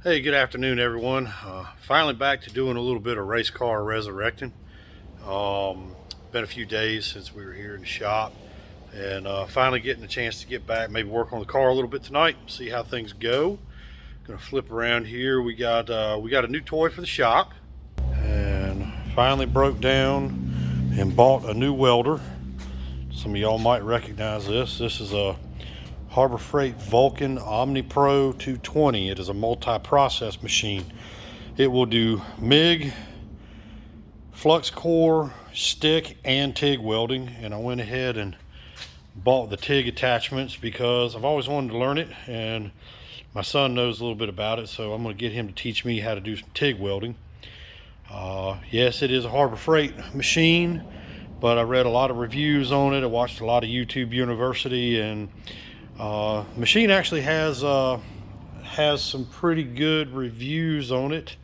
Hey, good afternoon, everyone. Finally back to doing a little bit of race car resurrecting. Um, Been a few days since we were here in the shop, and finally getting a chance to get back, maybe work on the car a little bit tonight, see how things go. Gonna flip around here. We got a new toy for the shop, and finally broke down and bought a new welder. Some of y'all might recognize this. This is a Harbor Freight Vulcan Omni Pro 220. It is a multi-process machine. It will do MIG, flux core, stick, and TIG welding. And I went ahead and bought the TIG attachments because I've always wanted to learn it, and my son knows a little bit about it, so I'm going to get him to teach me how to do some TIG welding. Yes, it is a Harbor Freight machine, but I read a lot of reviews on it. I watched a lot of YouTube University, and machine actually has some pretty good reviews on it.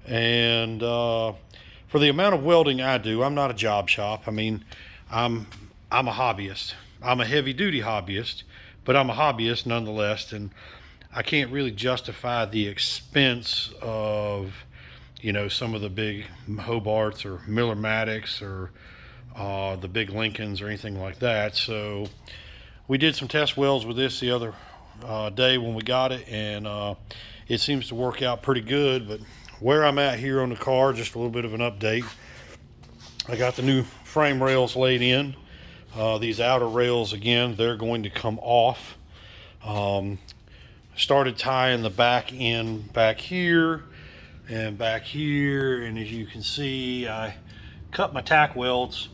And for the amount of welding I do, I'm not a job shop. I mean, I'm a hobbyist. I'm a heavy duty hobbyist, but I'm a hobbyist nonetheless, and I can't really justify the expense of, some of the big Hobarts or Miller-Matics or the big Lincolns or anything like that. So we did some test welds with this the other day when we got it, and it seems to work out pretty good. But where I'm at here on the car, just a little bit of an update. I got the new frame rails laid in. These outer rails, again, they're going to come off. Started tying the back end back here and back here, and as you can see, I cut my tack welds.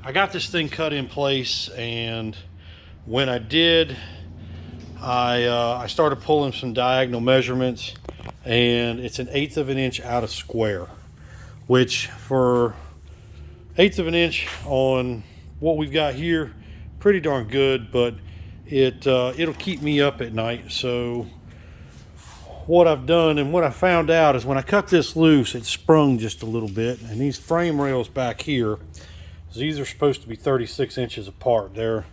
I got this thing cut in place, and when I did, I started pulling some diagonal measurements, and it's 1/8 of an inch out of square, which for 1/8 of an inch on what we've got here, pretty darn good, but it'll keep me up at night. So what I've done and what I found out is when I cut this loose, it sprung just a little bit, and these frame rails back here, these are supposed to be 36 inches apart. They're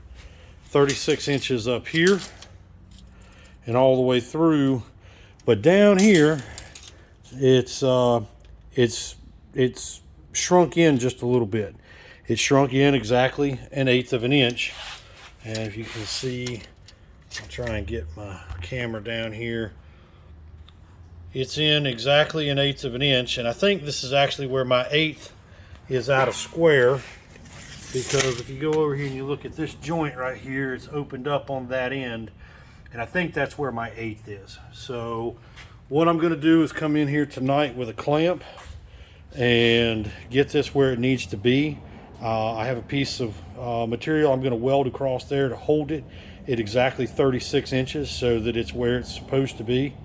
36 inches up here and all the way through, but down here it's shrunk in just a little bit. It shrunk in exactly 1/8 of an inch, and if you can see, I'll try and get my camera down here. It's in exactly 1/8 of an inch, and I think this is actually where my 1/8 is out of square, because if you go over here and you look at this joint right here, it's opened up on that end, and I think that's where my 1/8 is. So what I'm going to do is come in here tonight with a clamp and get this where it needs to be. I have a piece of material I'm going to weld across there to hold it at exactly 36 inches so that it's where it's supposed to be.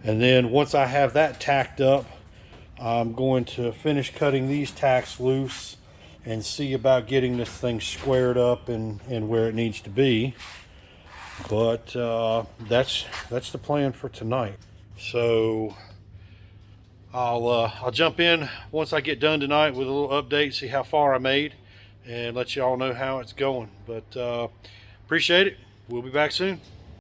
And then once I have that tacked up, I'm going to finish cutting these tacks loose and see about getting this thing squared up and where it needs to be. But that's the plan for tonight. So I'll jump in once I get done tonight with a little update, see how far I made, and let you all know how it's going. But appreciate it. We'll be back soon.